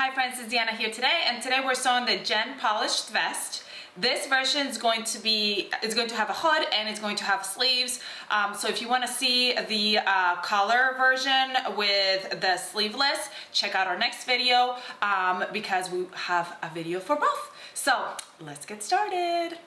Hi friends, it's Deanna here today, and today we're sewing the Jen polished vest. This version is going to have a hood and it's going to have sleeves. So if you want to see the collar version with the sleeveless, check out our next video because we have a video for both. So let's get started.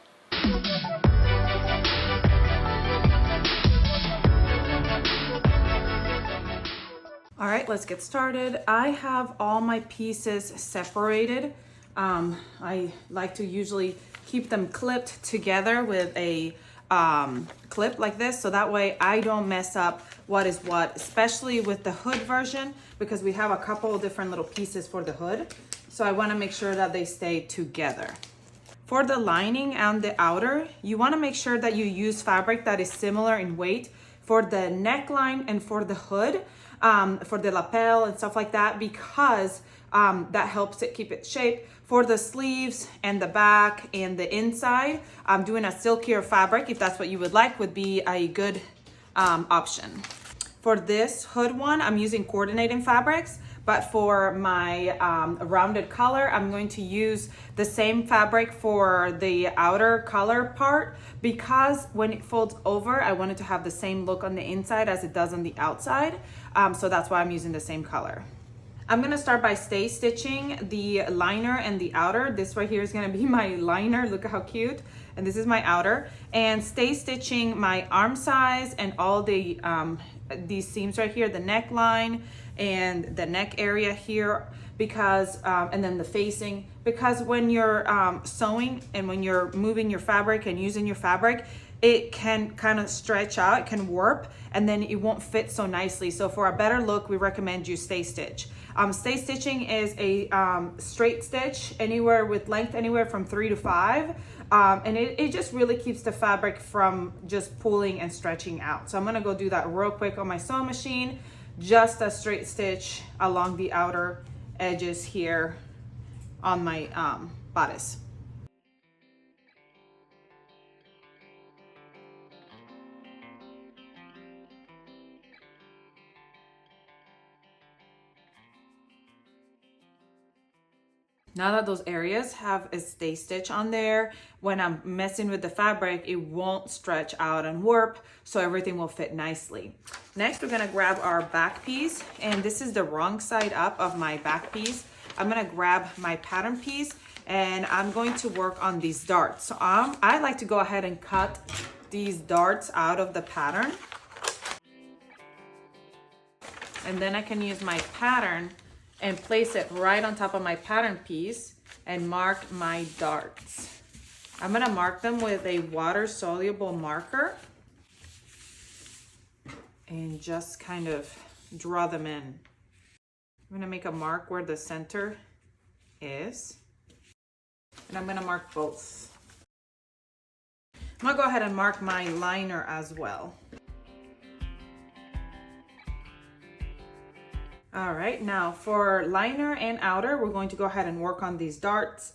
All right, let's get started. I have all my pieces separated. I like to usually keep them clipped together with a clip like this, so that way I don't mess up what is what, especially with the hood version, because we have a couple of different little pieces for the hood. So I wanna make sure that they stay together. For the lining and the outer, you wanna make sure that you use fabric that is similar in weight for the neckline and for the hood. For the lapel and stuff like that, because that helps it keep its shape. For the sleeves and the back and the inside, doing a silkier fabric, if that's what you would like, would be a good option. For this hood one, I'm using coordinating fabrics, but for my rounded collar, I'm going to use the same fabric for the outer collar part, because when it folds over, I want it to have the same look on the inside as it does on the outside. So that's why I'm using the same color. I'm gonna start by stay stitching the liner and the outer. This right here is gonna be my liner, look at how cute. And this is my outer. And stay stitching my arm size and all the these seams right here, the neckline and the neck area here, because and then the facing, because when you're sewing and when you're moving your fabric and using your fabric, it can kind of stretch out, it can warp, and then it won't fit so nicely. So for a better look, we recommend you stay stitch. Stay stitching is a straight stitch anywhere with length anywhere from 3 to 5. And it just really keeps the fabric from just pulling and stretching out. So I'm gonna go do that real quick on my sewing machine. Just a straight stitch along the outer edges here on my bodice. Now that those areas have a stay stitch on there, when I'm messing with the fabric, it won't stretch out and warp, so everything will fit nicely. Next, we're gonna grab our back piece, and this is the wrong side up of my back piece. I'm gonna grab my pattern piece, and I'm going to work on these darts. So I like to go ahead and cut these darts out of the pattern. And then I can use my pattern and place it right on top of my pattern piece and mark my darts. I'm gonna mark them with a water-soluble marker and just kind of draw them in. I'm gonna make a mark where the center is, and I'm gonna mark both. I'm gonna go ahead and mark my liner as well. All right, now for liner and outer, we're going to go ahead and work on these darts.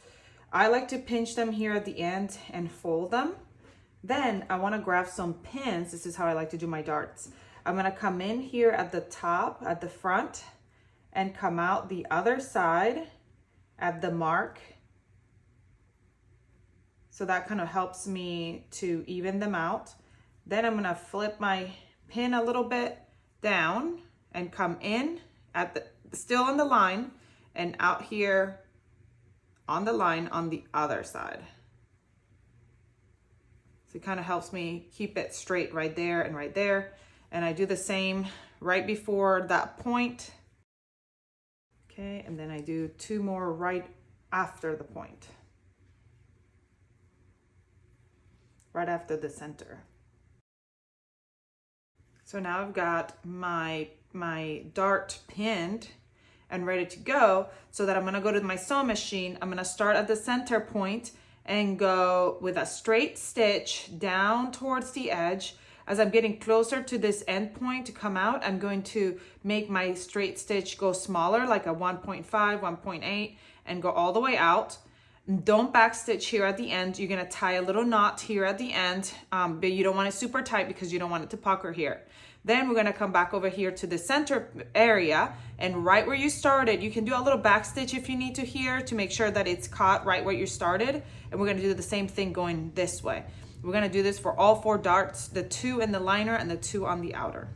I like to pinch them here at the end and fold them. Then I want to grab some pins. This is how I like to do my darts. I'm going to come in here at the top, at the front, and come out the other side at the mark. So that kind of helps me to even them out. Then I'm going to flip my pin a little bit down and come in at the still on the line and out here on the line on the other side. So it kind of helps me keep it straight right there and right there. And I do the same right before that point. Okay, and then I do 2 more right after the point. Right after the center. So now I've got my dart pinned and ready to go, so that I'm gonna go to my sewing machine. I'm gonna start at the center point and go with a straight stitch down towards the edge. As I'm getting closer to this end point to come out, I'm going to make my straight stitch go smaller, like a 1.5, 1.8, and go all the way out. Don't backstitch here at the end. You're gonna tie a little knot here at the end, but you don't want it super tight because you don't want it to pucker here. Then we're gonna come back over here to the center area, and right where you started, you can do a little back stitch if you need to here to make sure that it's caught right where you started. And we're gonna do the same thing going this way. We're gonna do this for all 4 darts, the 2 in the liner and the 2 on the outer.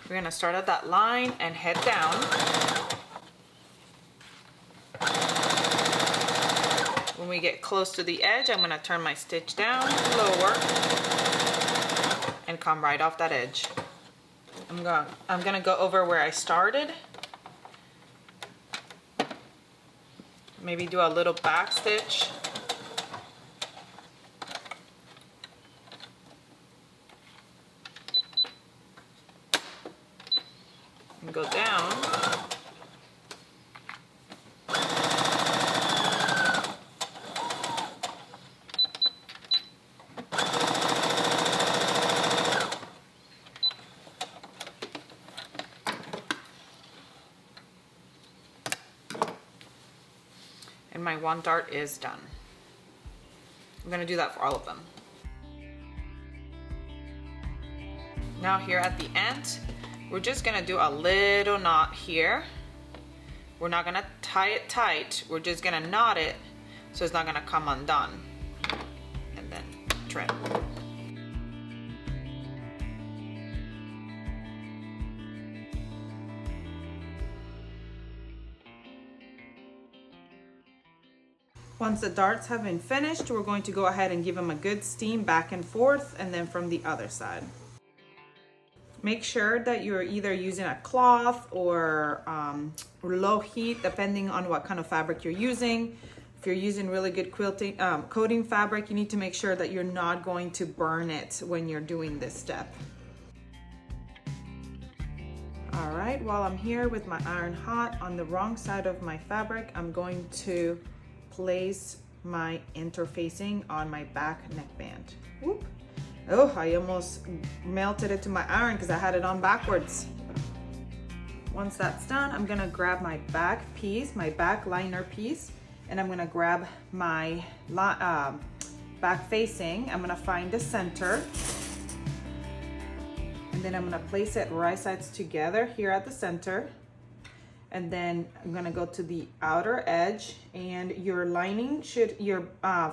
We're gonna start at that line and head down. When we get close to the edge, I'm gonna turn my stitch down, lower, and come right off that edge. I'm gonna go over where I started. Maybe do a little back stitch. And go down. And my 1 dart is done. I'm gonna do that for all of them. Now here at the end, we're just gonna do a little knot here. We're not gonna tie it tight. We're just gonna knot it so it's not gonna come undone. And then trim. Once the darts have been finished, we're going to go ahead and give them a good steam back and forth, and then from the other side. Make sure that you're either using a cloth or low heat, depending on what kind of fabric you're using. If you're using really good quilting coating fabric, you need to make sure that you're not going to burn it when you're doing this step. All right, while I'm here with my iron hot on the wrong side of my fabric, I'm going to place my interfacing on my back neckband. Whoop. Oh, I almost melted it to my iron because I had it on backwards. Once that's done, I'm gonna grab my back piece, my back liner piece, and I'm gonna grab my back facing. I'm gonna find the center, and then I'm gonna place it right sides together here at the center. And then I'm gonna go to the outer edge, and your lining should, your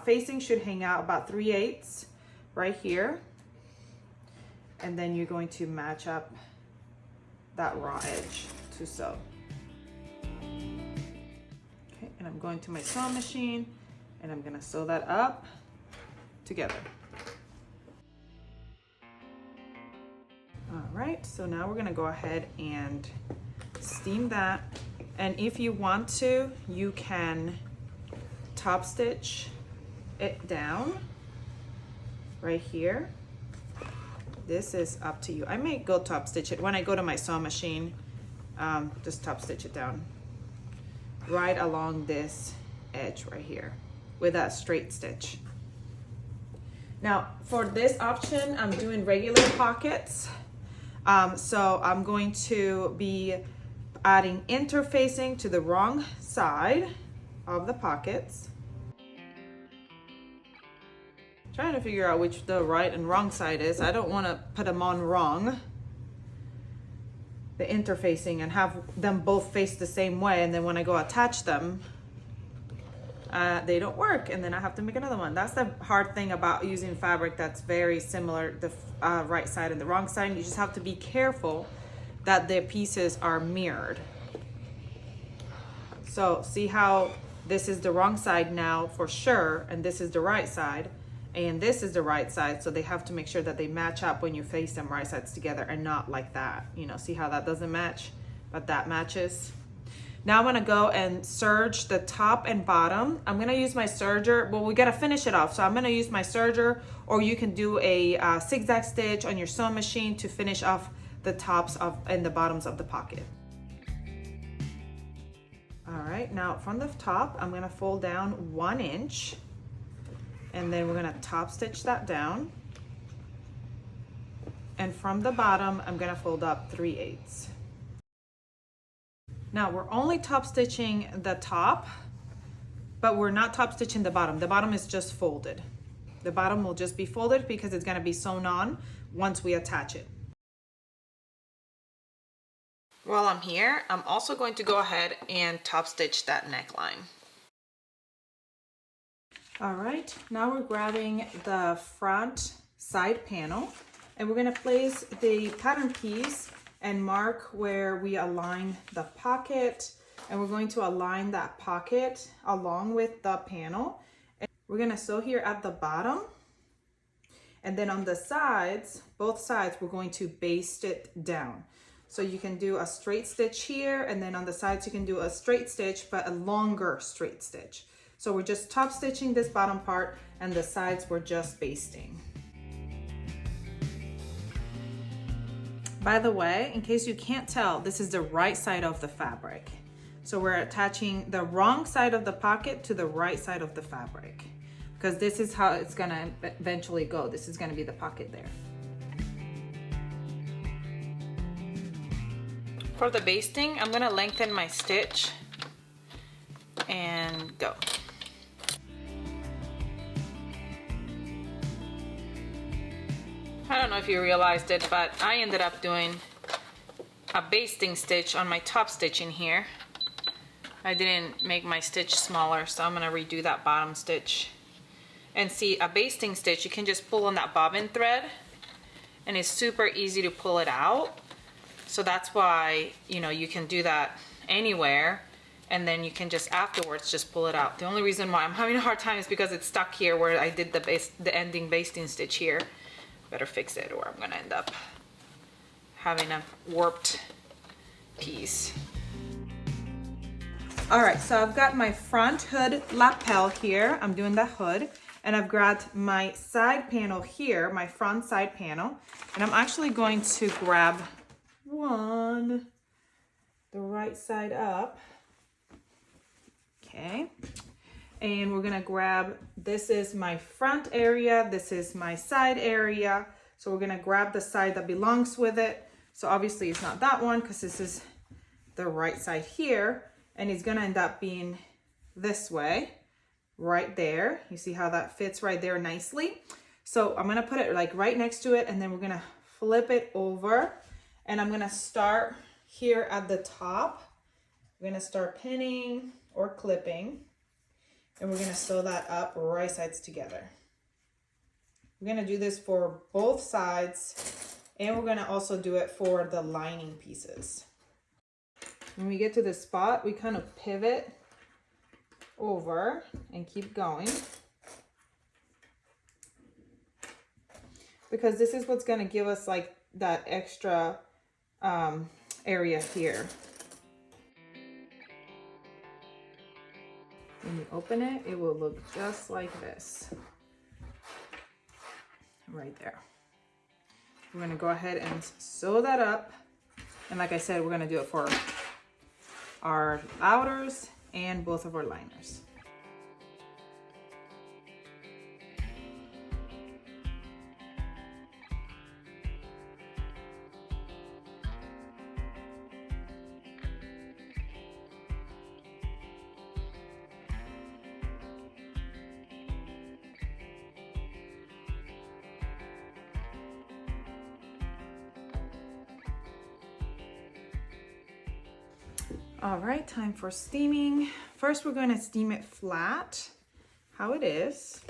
facing should hang out about 3/8 right here. And then you're going to match up that raw edge to sew. Okay, and I'm going to my sewing machine, and I'm gonna sew that up together. All right, so now we're gonna go ahead and steam that. And if you want to, you can top stitch it down right here. This is up to you. I may go top stitch it when I go to my sewing machine. Just top stitch it down right along this edge right here with a straight stitch. Now for this option, I'm doing regular pockets. So I'm going to be adding interfacing to the wrong side of the pockets. Trying to figure out which the right and wrong side is. I don't want to put them on wrong, the interfacing, and have them both face the same way, and then when I go attach them, they don't work, and then I have to make another one. That's the hard thing about using fabric that's very similar, the right side and the wrong side. You just have to be careful that the pieces are mirrored. So see how this is the wrong side now for sure, and this is the right side, and this is the right side, so they have to make sure that they match up when you face them right sides together, and not like that. You know, see how that doesn't match, but that matches. Now I'm gonna go and serge the top and bottom. I'm gonna use my serger. Well, we gotta finish it off, so I'm gonna use my serger, or you can do a zigzag stitch on your sewing machine to finish off the tops of and the bottoms of the pocket. All right, now from the top, I'm gonna fold down 1 inch, and then we're gonna top stitch that down. And from the bottom, I'm gonna fold up 3/8. Now we're only top stitching the top, but we're not top stitching the bottom. The bottom is just folded. The bottom will just be folded because it's gonna be sewn on once we attach it. While I'm here, I'm also going to go ahead and top stitch that neckline. All right, now we're grabbing the front side panel and we're gonna place the pattern piece and mark where we align the pocket, and we're going to align that pocket along with the panel. And we're gonna sew here at the bottom, and then on the sides, both sides, we're going to baste it down. So you can do a straight stitch here, and then on the sides you can do a straight stitch, but a longer straight stitch. So we're just top stitching this bottom part, and the sides we're just basting. By the way, in case you can't tell, this is the right side of the fabric. So we're attaching the wrong side of the pocket to the right side of the fabric, because this is how it's gonna eventually go. This is gonna be the pocket there. For the basting, I'm gonna lengthen my stitch and go. I don't know if you realized it, but I ended up doing a basting stitch on my top stitching here. I didn't make my stitch smaller, so I'm gonna redo that bottom stitch. And see, a basting stitch, you can just pull on that bobbin thread and it's super easy to pull it out. So that's why, you know, you can do that anywhere, and then you can just afterwards just pull it out. The only reason why I'm having a hard time is because it's stuck here where I did the ending basting stitch here. Better fix it or I'm gonna end up having a warped piece. All right, so I've got my front hood lapel here. I'm doing the hood, and I've got my side panel here, my front side panel, and I'm actually going to grab the right side up. Okay. And we're gonna grab, this is my front area, this is my side area. So we're gonna grab the side that belongs with it. So obviously it's not that one because this is the right side here, and it's gonna end up being this way, right there. You see how that fits right there nicely? So I'm gonna put it like right next to it, and then we're gonna flip it over, and I'm gonna start here at the top. We're gonna start pinning or clipping, and we're gonna sew that up right sides together. We're gonna do this for both sides, and we're gonna also do it for the lining pieces. When we get to this spot, we kind of pivot over and keep going, because this is what's gonna give us like that extra area here. When you open it, it will look just like this. Right there. We're gonna go ahead and sew that up. And like I said, we're gonna do it for our outers and both of our liners. All right, time for steaming. First, we're going to steam it flat, how it is.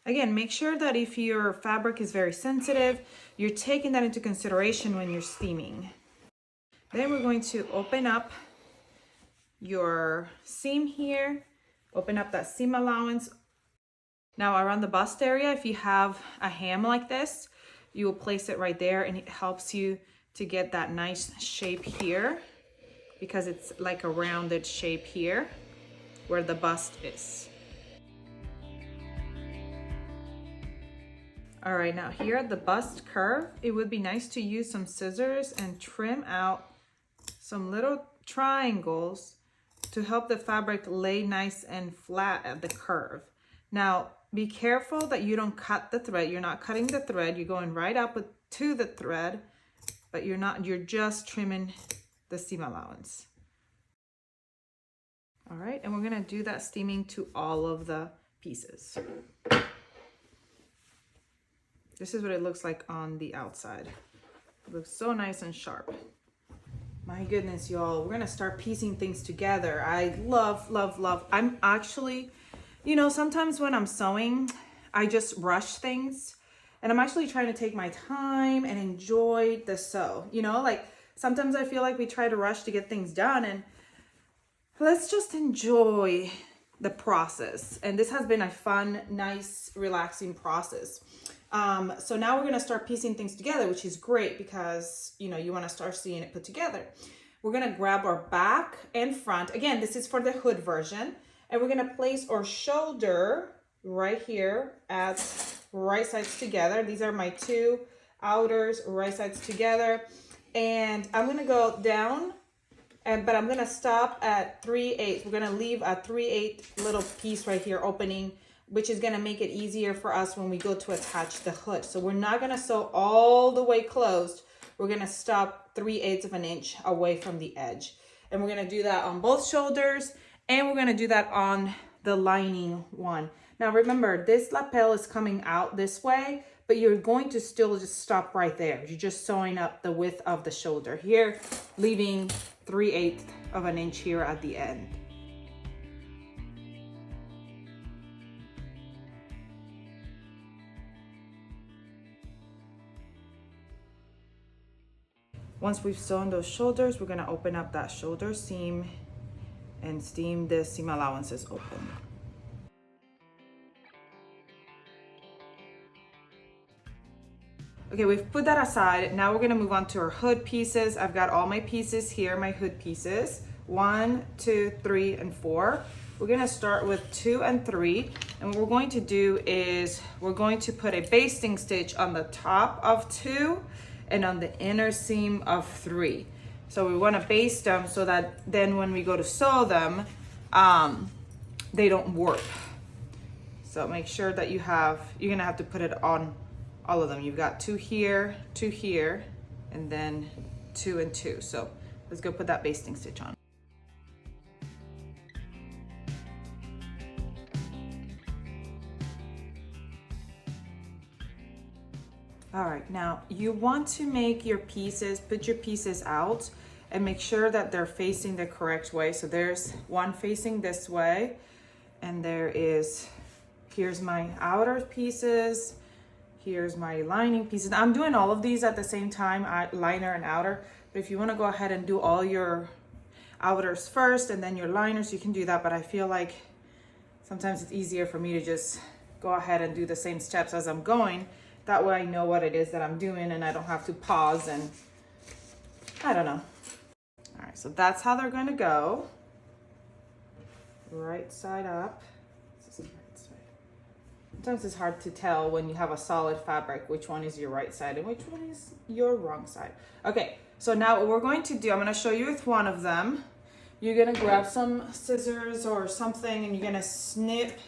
Again, make sure that if your fabric is very sensitive, you're taking that into consideration when you're steaming. Then we're going to open up your seam here, open up that seam allowance. Now around the bust area, if you have a hem like this, you will place it right there, and it helps you to get that nice shape here, because it's like a rounded shape here where the bust is. All right, now here at the bust curve, it would be nice to use some scissors and trim out some little triangles to help the fabric lay nice and flat at the curve. Now, be careful that you don't cut the thread. You're not cutting the thread, you're going right up to the thread, but you're just trimming the seam allowance. All right, and we're gonna do that steaming to all of the pieces. This is what it looks like on the outside. It looks so nice and sharp. My goodness, y'all, we're gonna start piecing things together. I love, love, love. I'm actually, you know, sometimes when I'm sewing, I just rush things, and I'm actually trying to take my time and enjoy the sew. You know, like sometimes I feel like we try to rush to get things done, and let's just enjoy the process. And this has been a fun, nice, relaxing process. So now we're gonna start piecing things together, which is great because, you know, you wanna start seeing it put together. We're gonna grab our back and front. Again, this is for the hood version. And we're gonna place our shoulder right here at right sides together. These are my two outers, right sides together. And I'm gonna go down, but I'm gonna stop at 3/8. We're gonna leave a 3/8 little piece right here opening, which is gonna make it easier for us when we go to attach the hood. So we're not gonna sew all the way closed. We're gonna stop 3/8 of an inch away from the edge. And we're gonna do that on both shoulders, and we're gonna do that on the lining one. Now remember, this lapel is coming out this way, but you're going to still just stop right there. You're just sewing up the width of the shoulder here, leaving 3/8 of an inch here at the end. Once we've sewn those shoulders, we're gonna open up that shoulder seam and steam the seam allowances open. Okay, we've put that aside. Now we're gonna move on to our hood pieces. I've got all my pieces here, my hood pieces. 1, 2, 3, and 4. We're gonna start with 2 and 3. And what we're going to do is we're going to put a basting stitch on the top of 2 and on the inner seam of 3. So we wanna baste them so that then when we go to sew them, they don't warp. So make sure that you're gonna have to put it on all of them. You've got 2 here, and then 2 and 2. So let's go put that basting stitch on. All right, now you want to make your pieces, put your pieces out and make sure that they're facing the correct way. So there's one facing this way, and here's my outer pieces, here's my lining pieces. I'm doing all of these at the same time, liner and outer, but if you wanna go ahead and do all your outers first and then your liners, you can do that, but I feel like sometimes it's easier for me to just go ahead and do the same steps as I'm going. That way I know what it is that I'm doing and I don't have to pause and I don't know. All right, so that's how they're gonna go. Right side up. This is right side. Sometimes it's hard to tell when you have a solid fabric which one is your right side and which one is your wrong side. Okay, so now what we're going to do, I'm gonna show you with one of them. You're gonna grab some scissors or something and you're gonna snip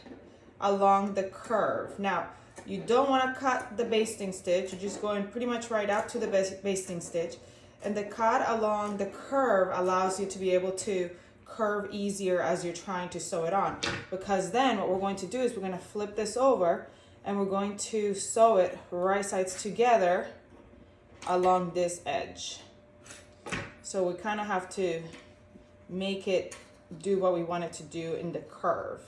along the curve. Now, you don't want to cut the basting stitch. You're just going pretty much right up to the basting stitch. And the cut along the curve allows you to be able to curve easier as you're trying to sew it on. Because then what we're going to do is we're going to flip this over and we're going to sew it right sides together along this edge. So we kind of have to make it do what we want it to do in the curve.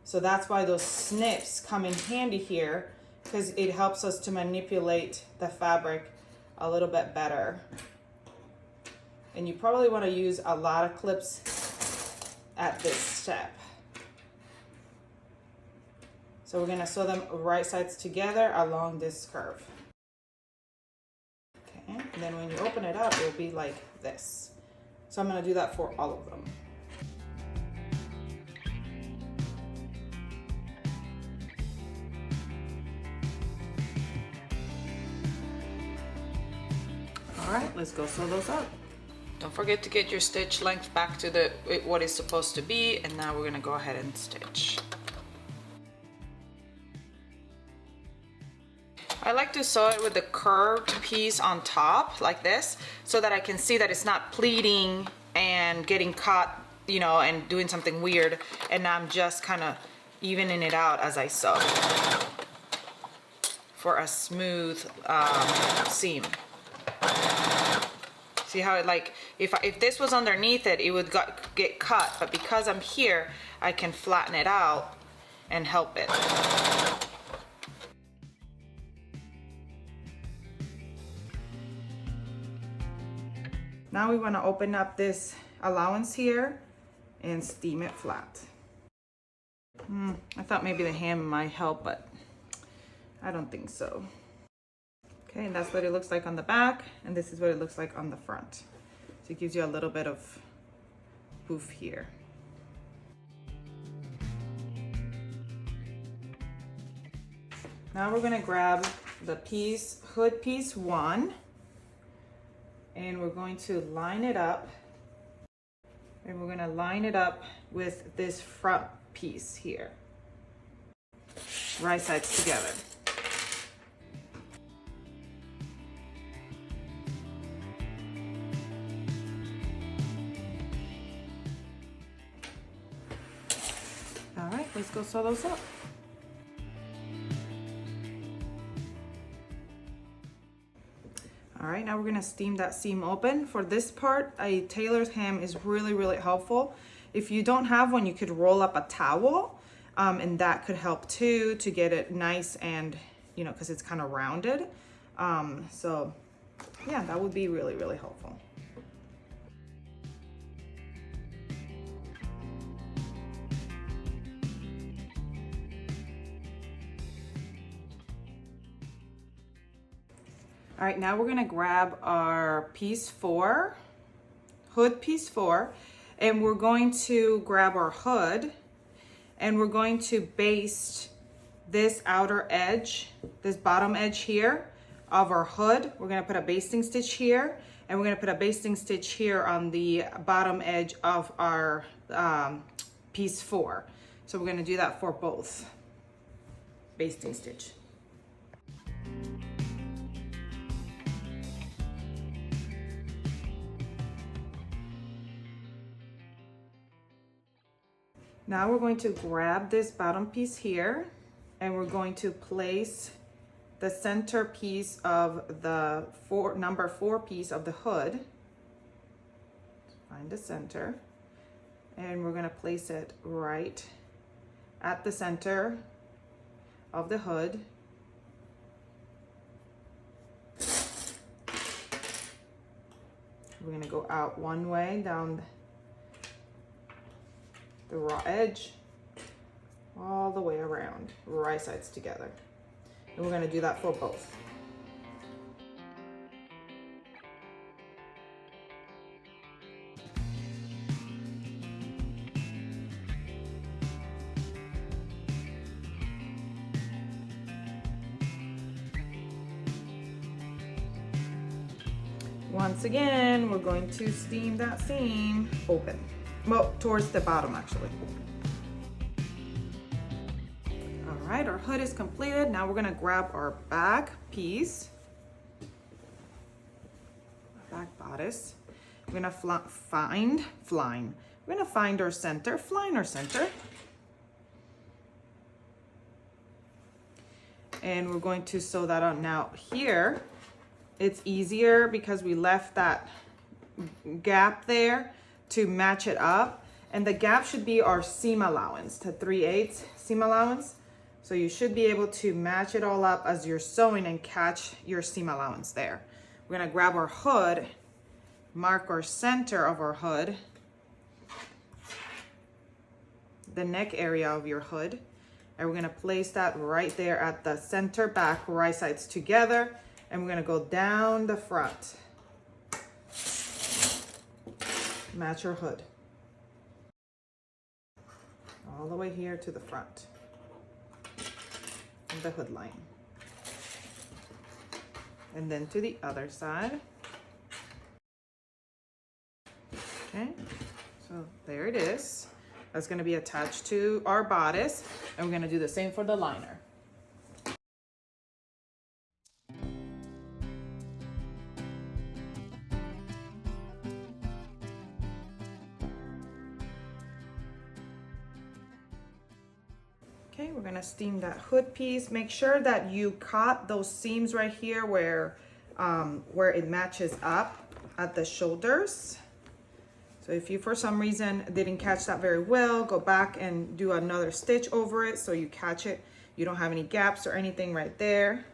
So that's why those snips come in handy here, because it helps us to manipulate the fabric a little bit better. And you probably want to use a lot of clips at this step. So we're going to sew them right sides together along this curve. Okay, and then when you open it up, it'll be like this. So I'm going to do that for all of them. All right, let's go sew those up. Don't forget to get your stitch length back to what it's supposed to be, and now we're gonna go ahead and stitch. I like to sew it with the curved piece on top like this so that I can see that it's not pleating and getting caught, you know, and doing something weird, and I'm just kind of evening it out as I sew for a smooth seam. See how it, like, if this was underneath it, it would get cut, but because I'm here, I can flatten it out and help it. Now we want to open up this allowance here and steam it flat. I thought maybe the ham might help, but I don't think so. Okay, and that's what it looks like on the back, and this is what it looks like on the front. So it gives you a little bit of poof here. Now we're gonna grab the hood piece 1, and we're going to line it up, and we're gonna line it up with this front piece here. Right sides together. All right, let's go sew those up. All right, now we're gonna steam that seam open. For this part, a tailor's ham is really, really helpful. If you don't have one, you could roll up a towel, and that could help too, to get it nice and, you know, because it's kind of rounded. So yeah, that would be really, really helpful. All right, now we're gonna grab our piece 4, hood piece 4, and we're going to grab our hood, and we're going to baste this outer edge, this bottom edge here of our hood. We're gonna put a basting stitch here, and we're gonna put a basting stitch here on the bottom edge of our piece 4. So we're gonna do that for both. Basting stitch. Now we're going to grab this bottom piece here, and we're going to place the center piece of the number 4 piece of the hood. Find the center, and we're gonna place it right at the center of the hood. We're gonna go out one way down the raw edge all the way around, right sides together. And we're gonna do that for both. Once again, we're going to steam that seam open. Well, towards the bottom actually. All right, our hood is completed. Now we're gonna grab our back piece, back bodice. We're gonna find our center, find our center. And we're going to sew that on. Now here, it's easier because we left that gap there to match it up, and the gap should be our seam allowance, the 3/8 seam allowance. So you should be able to match it all up as you're sewing and catch your seam allowance there. We're gonna grab our hood, mark our center of our hood, the neck area of your hood, and we're gonna place that right there at the center back, right sides together, and we're gonna go down the front. Match your hood all the way here to the front of the hood line, and then to the other side. Okay, so there it is. That's going to be attached to our bodice, and we're going to do the same for the liner. we're gonna steam that hood piece. Make sure that you caught those seams right here where it matches up at the shoulders. So if you for some reason didn't catch that very well, go back and do another stitch over it so you catch it. You don't have any gaps or anything right there.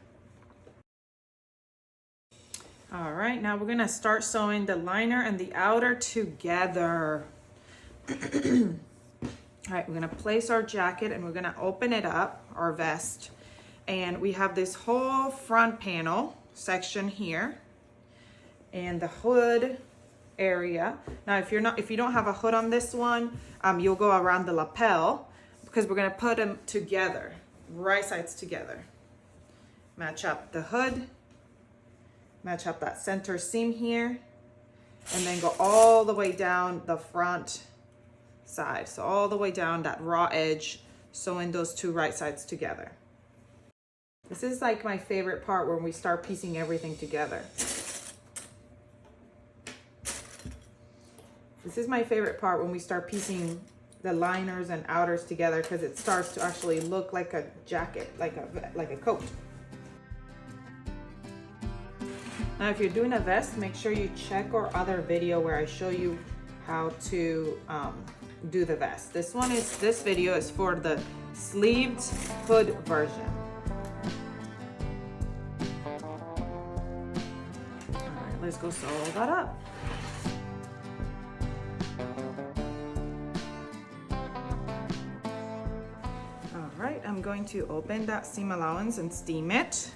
All right, now we're gonna start sewing the liner and the outer together. All right, we're gonna place our jacket and we're gonna open it up, our vest. And we have this whole front panel section here and the hood area. Now, if you don't have a hood on this one, you'll go around the lapel because we're gonna put them together, right sides together. Match up the hood, match up that center seam here, and then go all the way down the front side. So all the way down that raw edge, sewing those two right sides together. This is like my favorite part when we start piecing everything together. This is my favorite part when we start piecing the liners and outers together because it starts to actually look like a jacket, like a coat. Now, if you're doing a vest, make sure you check our other video where I show you how to do the vest. This video is for the sleeved hood version. All right, let's go sew all that up. All right, I'm going to open that seam allowance and steam it.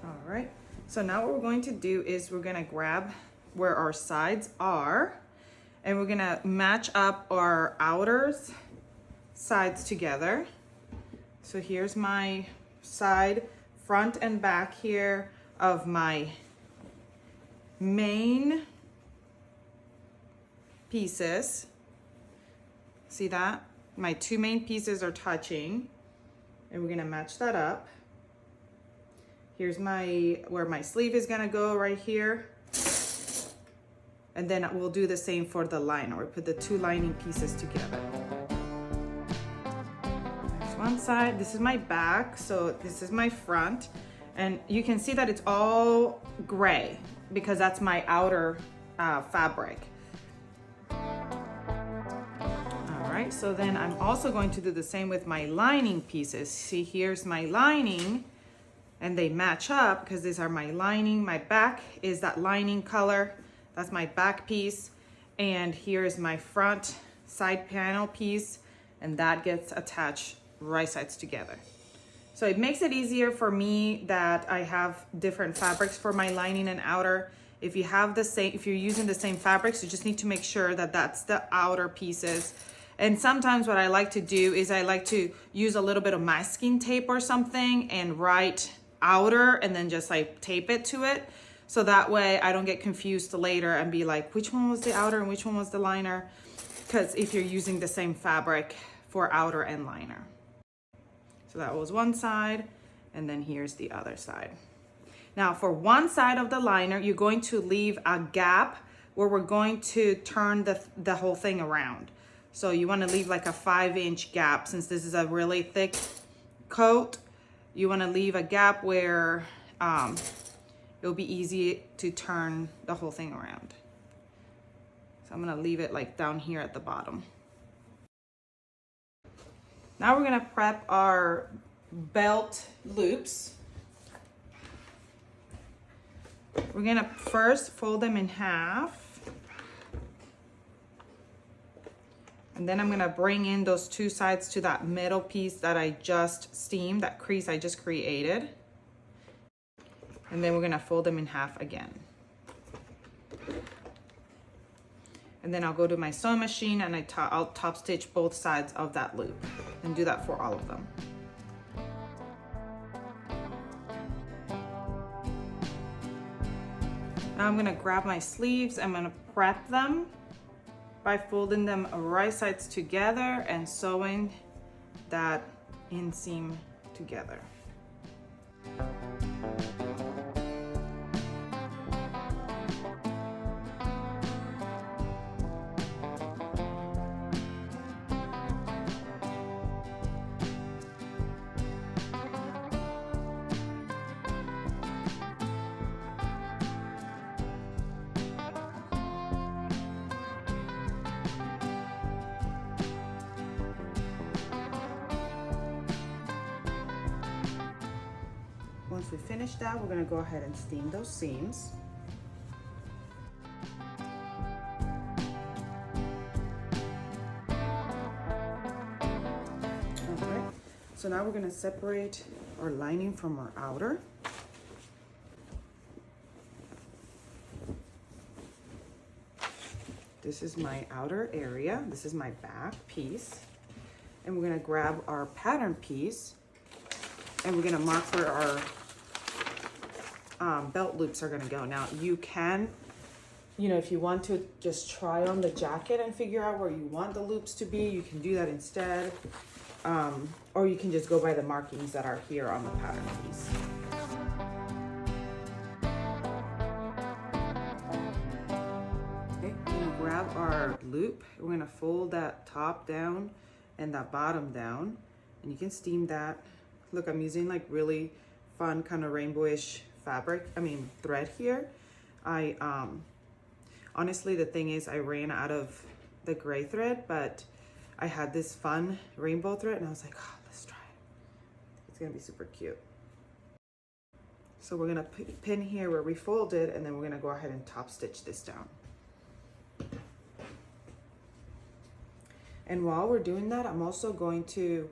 All right, so now what we're going to do is we're gonna grab where our sides are and we're gonna match up our outers sides together. So here's my side, front and back here of my main pieces. See that? My two main pieces are touching and we're gonna match that up. Here's where my sleeve is gonna go right here. And then we'll do the same for the liner. We put the two lining pieces together. There's one side, this is my back, so this is my front. And you can see that it's all gray because that's my outer fabric. All right, so then I'm also going to do the same with my lining pieces. See, here's my lining. And they match up because these are my lining. My back is that lining color. That's my back piece. And here's my front side panel piece. And that gets attached right sides together. So it makes it easier for me that I have different fabrics for my lining and outer. If you're using the same fabrics, you just need to make sure that that's the outer pieces. And sometimes what I like to do is I like to use a little bit of masking tape or something and write outer and then just like tape it to it. So that way I don't get confused later and be like, which one was the outer and which one was the liner? Because if you're using the same fabric for outer and liner. So that was one side and then here's the other side. Now for one side of the liner, you're going to leave a gap where we're going to turn the whole thing around. So you want to leave like a 5-inch gap since this is a really thick coat. You want to leave a gap where it'll be easy to turn the whole thing around. So I'm going to leave it like down here at the bottom. Now we're going to prep our belt loops. We're going to first fold them in half. And then I'm gonna bring in those two sides to that middle piece that I just steamed, that crease I just created. And then we're gonna fold them in half again. And then I'll go to my sewing machine and I'll top stitch both sides of that loop and do that for all of them. Now I'm gonna grab my sleeves, I'm gonna prep them by folding them right sides together and sewing that inseam together. Once we finish that, we're gonna go ahead and steam those seams. Okay, so now we're gonna separate our lining from our outer. This is my outer area. This is my back piece. And we're gonna grab our pattern piece and we're gonna mark where our belt loops are gonna go. Now you can, if you want to just try on the jacket and figure out where you want the loops to be, you can do that instead. Or you can just go by the markings that are here on the pattern piece. Grab our loop, we're gonna fold that top down and that bottom down, and you can steam that. Look, I'm using like really fun kind of rainbowish thread here. Honestly, the thing is I ran out of the gray thread, but I had this fun rainbow thread and I was like, oh, let's try it. It's gonna be super cute. So we're gonna pin here where we folded, and then we're gonna go ahead and top stitch this down. And while we're doing that, I'm also going to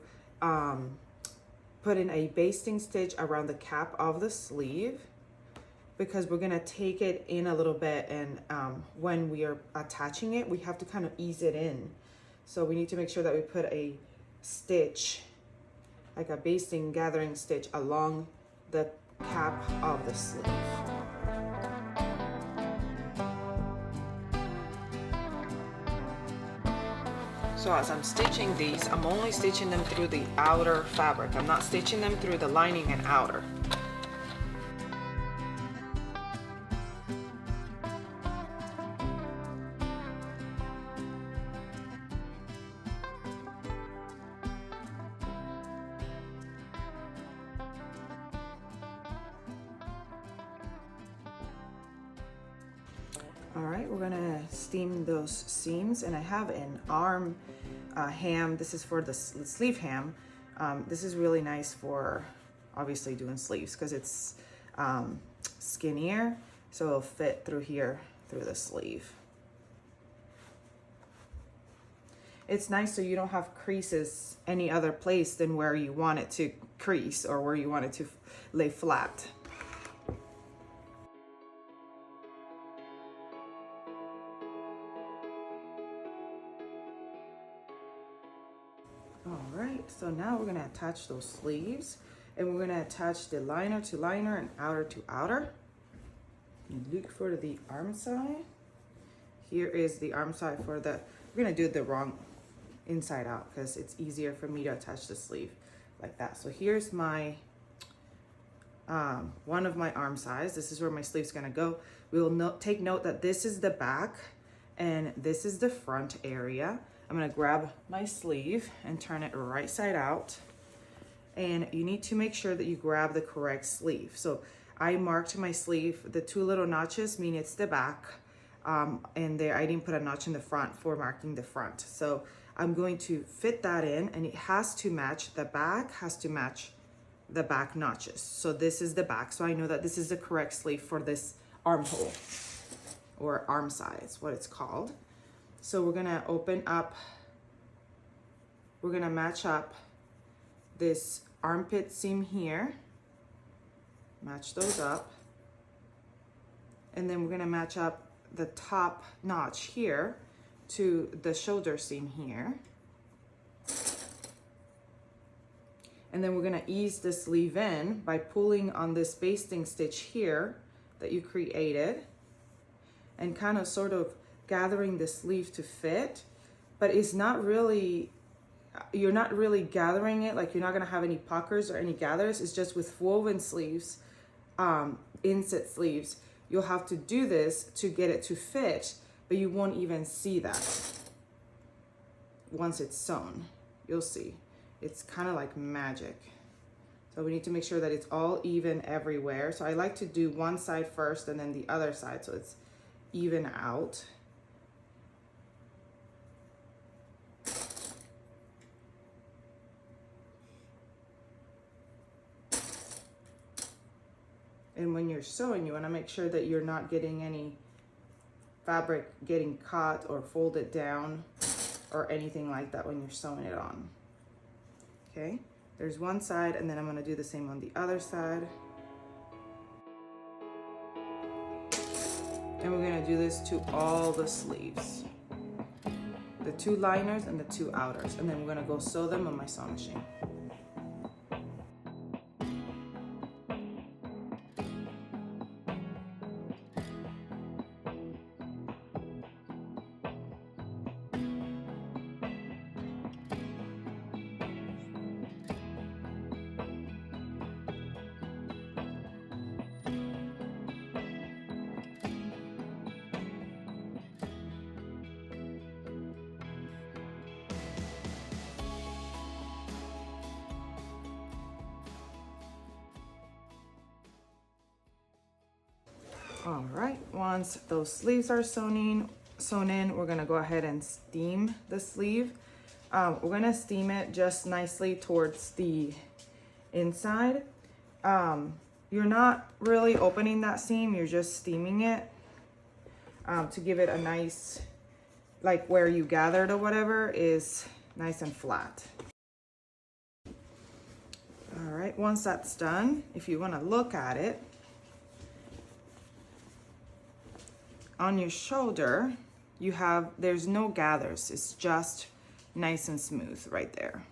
put in a basting stitch around the cap of the sleeve, because we're gonna take it in a little bit, and when we are attaching it, we have to kind of ease it in. So we need to make sure that we put a stitch, like a basting gathering stitch, along the cap of the sleeve. So as I'm stitching these, I'm only stitching them through the outer fabric. I'm not stitching them through the lining and outer. All right, we're gonna steam those seams, and I have an arm hem. This is for the sleeve hem. This is really nice for obviously doing sleeves because it's skinnier, so it'll fit through here, through the sleeve. It's nice so you don't have creases any other place than where you want it to crease or where you want it to lay flat. All right, so now we're gonna attach those sleeves, and we're gonna attach the liner to liner and outer to outer. You look for the arm side. Here is the arm side for the, we're gonna do the wrong inside out because it's easier for me to attach the sleeve like that. So here's my, one of my arm sides. This is where my sleeve's gonna go. We will take note that this is the back and this is the front area. I'm gonna grab my sleeve and turn it right side out. And you need to make sure that you grab the correct sleeve. So I marked my sleeve, the two little notches mean it's the back. And there, I didn't put a notch in the front for marking the front. So I'm going to fit that in, and it has to match, the back has to match the back notches. So this is the back. So I know that this is the correct sleeve for this armhole, or arm side is what it's called. So we're gonna open up, we're gonna match up this armpit seam here, match those up, and then we're gonna match up the top notch here to the shoulder seam here. And then we're gonna ease the sleeve in by pulling on this basting stitch here that you created, and kind of sort of gathering the sleeve to fit, but it's not really, you're not really gathering it, like you're not gonna have any puckers or any gathers. It's just with woven sleeves, inset sleeves, you'll have to do this to get it to fit, but you won't even see that. Once it's sewn, you'll see. It's kind of like magic. So we need to make sure that it's all even everywhere. So I like to do one side first and then the other side so it's even out. And when you're sewing, you want to make sure that you're not getting any fabric getting caught or folded down or anything like that when you're sewing it on. Okay, there's one side, and then I'm going to do the same on the other side. And we're going to do this to all the sleeves, the 2 liners and the 2 outers, and then we're going to go sew them on my sewing machine. All right, once those sleeves are sewn in, we're gonna go ahead and steam the sleeve. We're gonna steam it just nicely towards the inside. You're not really opening that seam, you're just steaming it to give it a nice, like where you gathered or whatever is nice and flat. All right, once that's done, if you wanna look at it, on your shoulder, there's no gathers. It's just nice and smooth right there.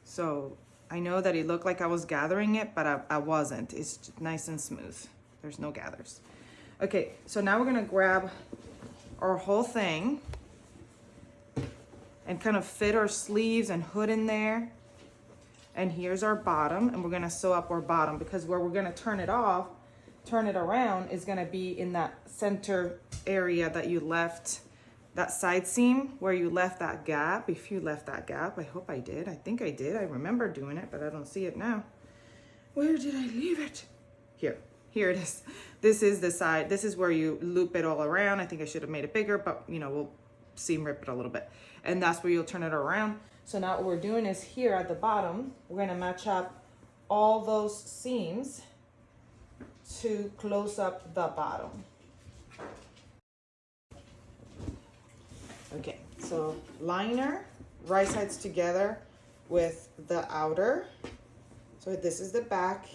So I know that it looked like I was gathering it, but I wasn't. It's just nice and smooth. There's no gathers. Okay, so now we're gonna grab our whole thing and kind of fit our sleeves and hood in there. And here's our bottom, and we're gonna sew up our bottom because where we're gonna turn it around is gonna be in that center area that you left, that side seam where you left that gap. If you left that gap, I hope I did. I think I did. I remember doing it, but I don't see it now. Where did I leave it? Here it is. This is the side. This is where you loop it all around. I think I should have made it bigger, but you know, we'll seam rip it a little bit. And that's where you'll turn it around. So now what we're doing is here at the bottom, we're gonna match up all those seams to close up the bottom. Okay, so liner, right sides together with the outer. So this is the back.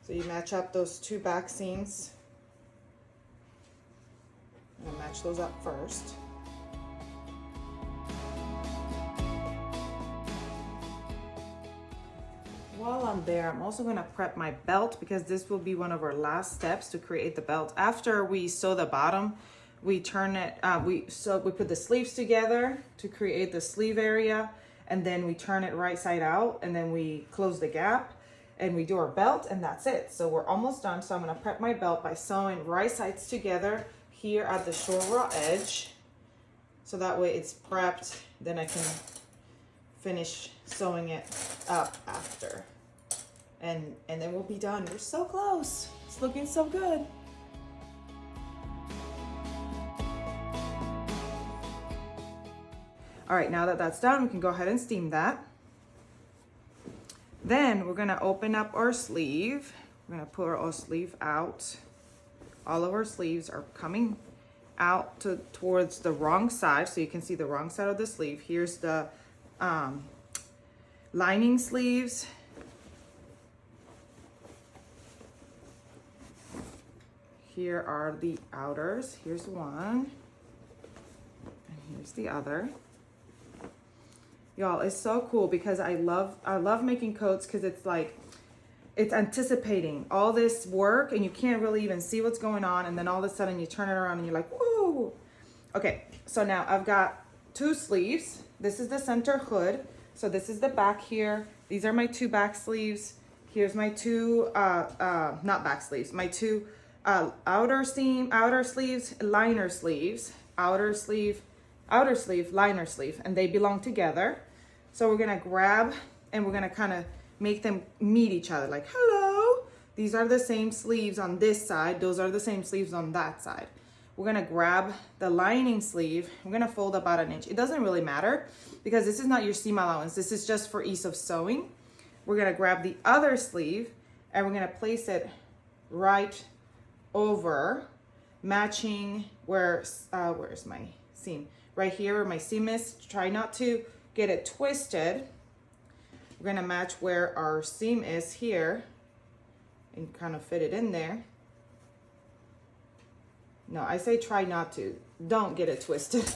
So you match up those 2 back seams. I'm gonna match those up first. While I'm there, I'm also gonna prep my belt because this will be one of our last steps to create the belt. After we sew the bottom, we turn it, we put the sleeves together to create the sleeve area, and then we turn it right side out, and then we close the gap, and we do our belt, and that's it. So we're almost done. So I'm gonna prep my belt by sewing right sides together here at the short raw edge. So that way it's prepped, then I can finish sewing it up after. And then we'll be done. We're so close. It's looking so good. All right, now that that's done, we can go ahead and steam that. Then we're gonna open up our sleeve. We're gonna pull our sleeve out. All of our sleeves are coming out towards the wrong side, so you can see the wrong side of the sleeve. Here's the lining sleeves. Here are the outers. Here's one, and here's the other. Y'all, it's so cool because I love making coats because it's like, it's anticipating all this work and you can't really even see what's going on, and then all of a sudden you turn it around and you're like, woo! Okay, so now I've got 2 sleeves. This is the center hood. So this is the back here. These are my 2 back sleeves. Here's my 2, not back sleeves, my 2 outer sleeves, liner sleeves, outer sleeve, liner sleeve, and they belong together. So we're gonna grab and we're gonna kind of make them meet each other, like, hello. These are the same sleeves on this side. Those are the same sleeves on that side. We're gonna grab the lining sleeve. We're gonna fold about 1 inch. It doesn't really matter because this is not your seam allowance. This is just for ease of sewing. we're gonna grab the other sleeve and we're gonna place it right over, matching where's my seam? Right here where my seam is. Try not to get it twisted. We're gonna match where our seam is here and kind of fit it in there. No, I say try not to. Don't get it twisted.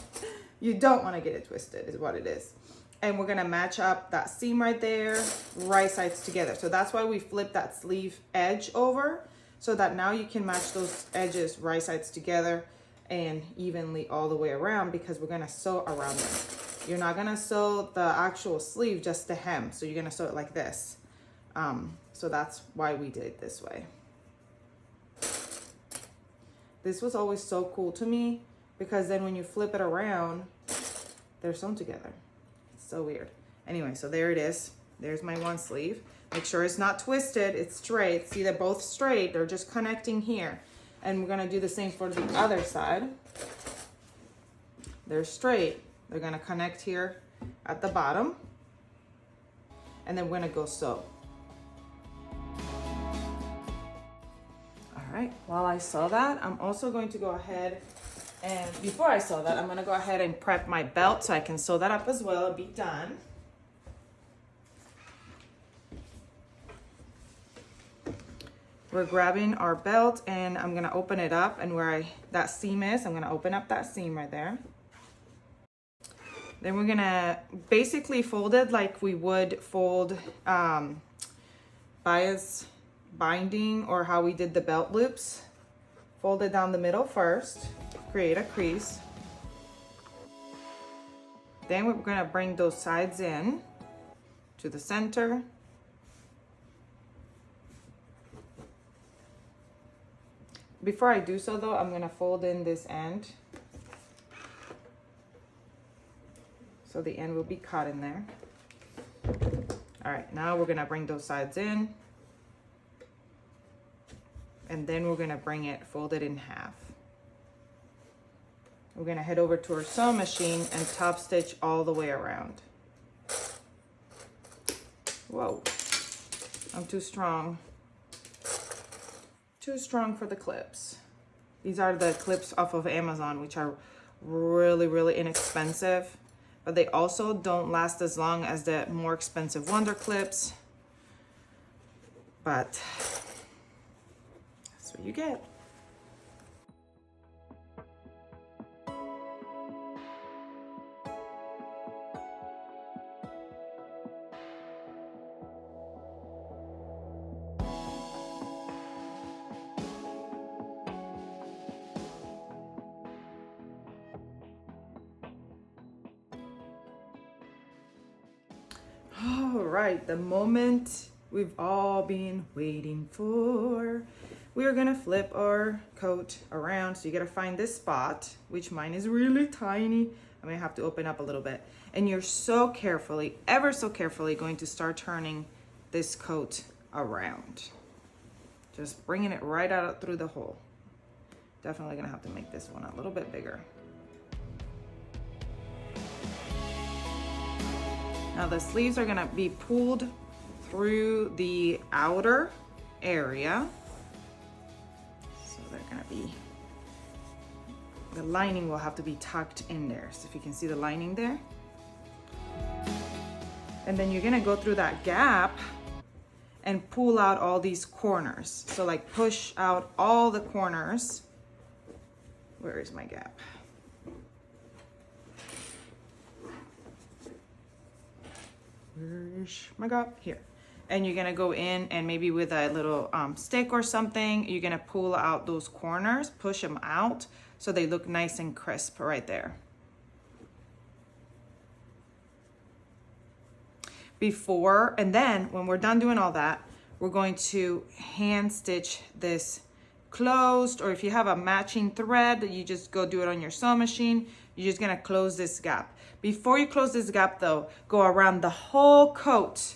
You don't want to get it twisted is what it is. And we're gonna match up that seam right there, right sides together. So that's why we flip that sleeve edge over, so that now you can match those edges right sides together and evenly all the way around, because we're gonna sew around them. You're not gonna sew the actual sleeve, just the hem. So you're gonna sew it like this. So that's why we did it this way. This was always so cool to me, because then when you flip it around, they're sewn together. It's so weird. Anyway, so there it is. There's my one sleeve. Make sure it's not twisted, it's straight. See, they're both straight, they're just connecting here. And we're gonna do the same for the other side. They're straight. They're gonna connect here at the bottom. And then we're gonna go sew. All right, while I sew that, I'm also going to go ahead and before I sew that, I'm gonna go ahead and prep my belt so I can sew that up as well and be done. We're grabbing our belt and I'm gonna open it up, and where that seam is, I'm gonna open up that seam right there. Then we're gonna basically fold it like we would fold bias binding, or how we did the belt loops. Fold it down the middle first, create a crease. Then we're gonna bring those sides in to the center. Before I do so though, I'm gonna fold in this end. So the end will be caught in there. All right, now we're gonna bring those sides in. And then we're gonna bring it folded in half. We're gonna head over to our sewing machine and top stitch all the way around. Whoa, I'm too strong. Too strong for the clips. These are the clips off of Amazon, which are really, really inexpensive, but they also don't last as long as the more expensive Wonder clips. But that's what you get. All right, the moment we've all been waiting for. We're gonna flip our coat around. So you gotta find this spot, which mine is really tiny. I'm gonna have to open up a little bit. And you're so carefully, ever so carefully, going to start turning this coat around. Just bringing it right out through the hole. Definitely gonna have to make this one a little bit bigger. Now the sleeves are gonna be pulled through the outer area. So they're gonna be, the lining will have to be tucked in there. So if you can see the lining there. And then you're gonna go through that gap and pull out all these corners. So like push out all the corners. Where is my gap? Where's my gap? Here. And you're gonna go in and maybe with a little stick or something, you're gonna pull out those corners, push them out so they look nice and crisp right there. Before, and then when we're done doing all that, we're going to hand stitch this closed, or if you have a matching thread, you just go do it on your sewing machine. You're just gonna close this gap. Before you close this gap though, go around the whole coat,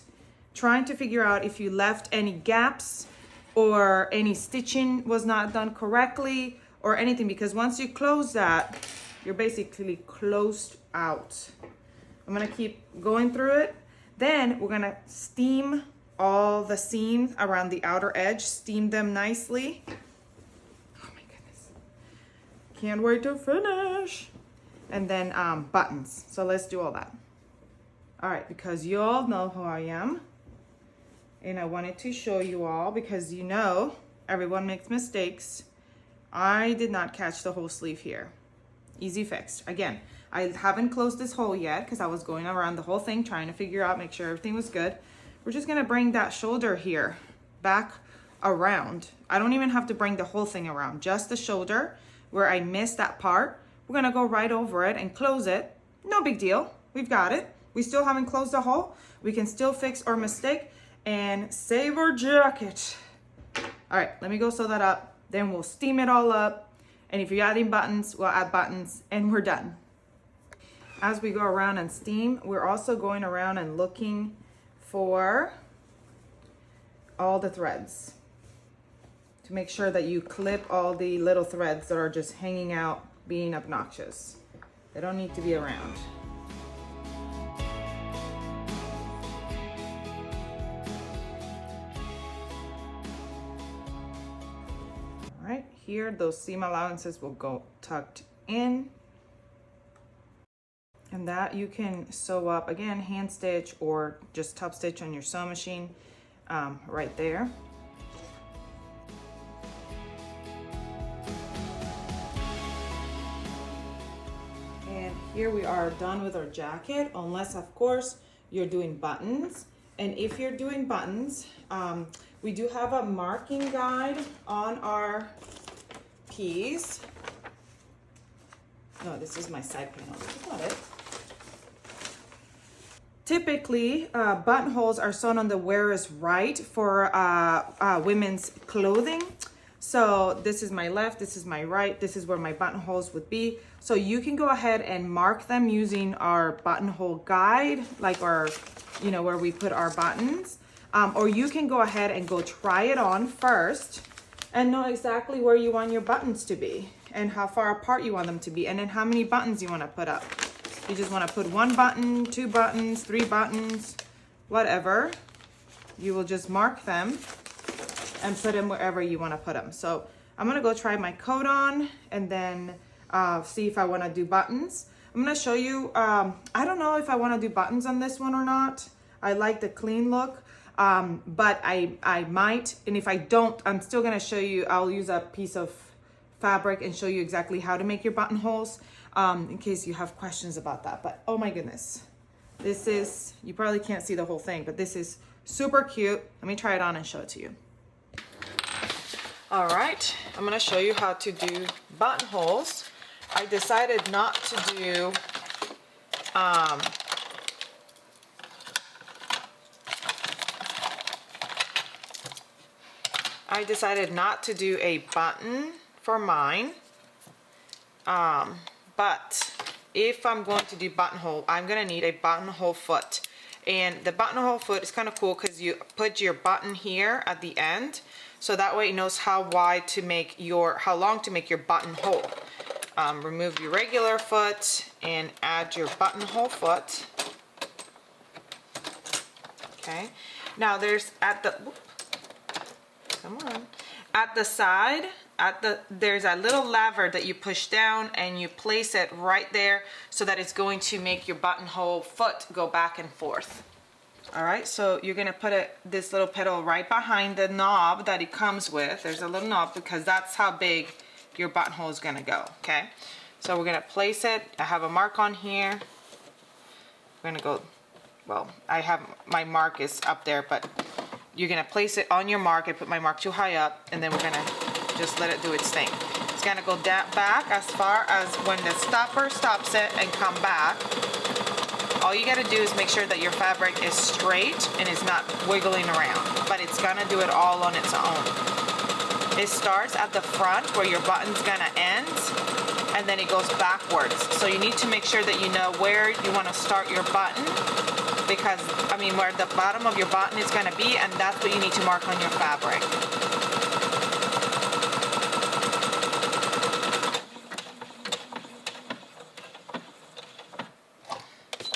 trying to figure out if you left any gaps or any stitching was not done correctly or anything, because once you close that, you're basically closed out. I'm gonna keep going through it. Then we're gonna steam all the seams around the outer edge, steam them nicely. Oh my goodness. Can't wait to finish. And then buttons. So let's do all that. All right, because you all know who I am. And I wanted to show you all because you know everyone makes mistakes. I did not catch the whole sleeve here. Easy fixed. Again, I haven't closed this hole yet because I was going around the whole thing trying to figure out, make sure everything was good. We're just gonna bring that shoulder here back around. I don't even have to bring the whole thing around, just the shoulder where I missed that part. We're gonna go right over it and close it. No big deal, we've got it. We still haven't closed the hole. We can still fix our mistake and save our jacket. All right, let me go sew that up. Then we'll steam it all up. And if you're adding buttons, we'll add buttons and we're done. As we go around and steam, we're also going around and looking for all the threads to make sure that you clip all the little threads that are just hanging out, being obnoxious. They don't need to be around. All right, here those seam allowances will go tucked in. And that you can sew up, again, hand stitch or just top stitch on your sewing machine right there. And here we are done with our jacket, unless of course you're doing buttons. And if you're doing buttons, we do have a marking guide on our piece. No, this is my side panel, this is not it. Typically, buttonholes are sewn on the wearer's right for women's clothing. So this is my left, this is my right, this is where my buttonholes would be. So you can go ahead and mark them using our buttonhole guide, like our, you know, where we put our buttons. Or you can go ahead and go try it on first and know exactly where you want your buttons to be and how far apart you want them to be, and then how many buttons you want to put up. You just want to put 1 button, 2 buttons, 3 buttons, whatever. You will just mark them and put them wherever you want to put them. So I'm going to go try my coat on and then see if I want to do buttons. I'm going to show you, I don't know if I want to do buttons on this one or not. I like the clean look, but I might. And if I don't, I'm still going to show you, I'll use a piece of fabric and show you exactly how to make your buttonholes. In case you have questions about that. But oh my goodness, this is, you probably can't see the whole thing, but this is super cute. Let me try it on and show it to you. All right, I'm gonna show you how to do buttonholes. I decided not to do a button for mine. But if I'm going to do buttonhole, I'm going to need a buttonhole foot. And the buttonhole foot is kind of cool because you put your button here at the end. So that way it knows how wide to make your, how long to make your buttonhole. Remove your regular foot and add your buttonhole foot. Okay. Now there's at the, come on, at the side, there's a little lever that you push down and you place it right there so that it's going to make your buttonhole foot go back and forth. All right, so you're gonna put this little pedal right behind the knob that it comes with. There's a little knob because that's how big your buttonhole is gonna go, okay? So we're gonna place it. I have a mark on here. We're gonna go, well, I have, my mark is up there, but you're gonna place it on your mark. I put my mark too high up, and then we're gonna just let it do its thing. It's gonna go back as far as when the stopper stops it and come back. All you gotta do is make sure that your fabric is straight and is not wiggling around, but it's gonna do it all on its own. It starts at the front where your button's gonna end, and then it goes backwards. So you need to make sure that you know where you wanna start your button, because, I mean, where the bottom of your button is gonna be, and that's what you need to mark on your fabric.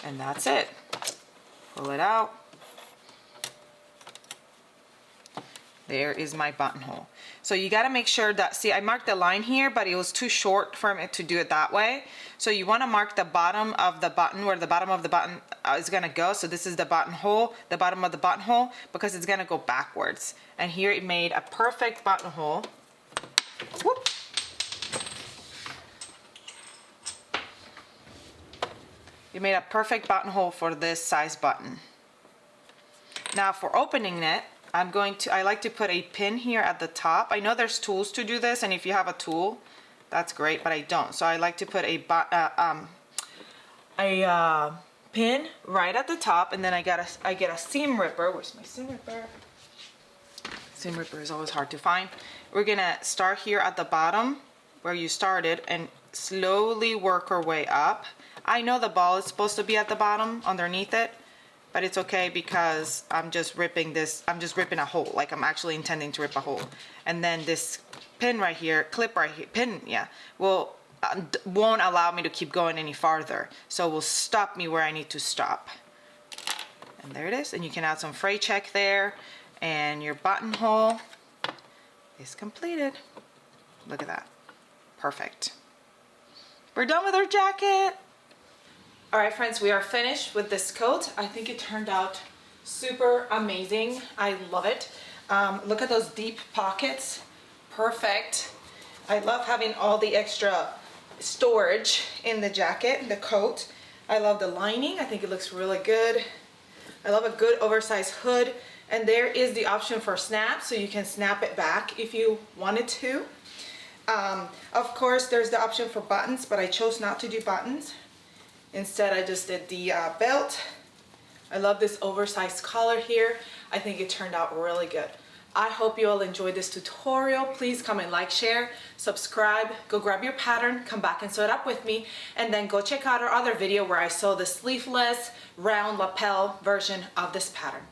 And that's it. Pull it out. There is my buttonhole. So you got to make sure that, see, I marked the line here, but it was too short for me to do it that way. So you want to mark the bottom of the button, where the bottom of the button is going to go. So this is the buttonhole, the bottom of the buttonhole, because it's going to go backwards. And here it made a perfect buttonhole. Whoop. It made a perfect buttonhole for this size button. Now for opening it, I like to put a pin here at the top. I know there's tools to do this, and if you have a tool, that's great, but I don't. So I like to put a pin right at the top, and then I get a seam ripper. Where's my seam ripper? Seam ripper is always hard to find. We're gonna start here at the bottom where you started and slowly work our way up. I know the ball is supposed to be at the bottom underneath it, but it's okay because I'm just ripping a hole, like I'm actually intending to rip a hole. And then this pin right here, clip right here, pin, yeah, won't allow me to keep going any farther. So it will stop me where I need to stop. And there it is. And you can add some fray check there, and your buttonhole is completed. Look at that. Perfect. We're done with our jacket. All right, friends, we are finished with this coat. I think it turned out super amazing. I love it. Look at those deep pockets. Perfect. I love having all the extra storage in the jacket, the coat. I love the lining. I think it looks really good. I love a good oversized hood. And there is the option for snap, so you can snap it back if you wanted to. Of course, there's the option for buttons, but I chose not to do buttons. Instead, I just did the belt. I love this oversized collar here. I think it turned out really good. I hope you all enjoyed this tutorial. Please comment, like, share, subscribe, go grab your pattern, come back and sew it up with me, and then go check out our other video where I sew the sleeveless round lapel version of this pattern.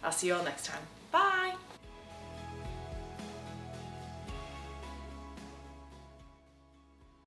I'll see you all next time. Bye.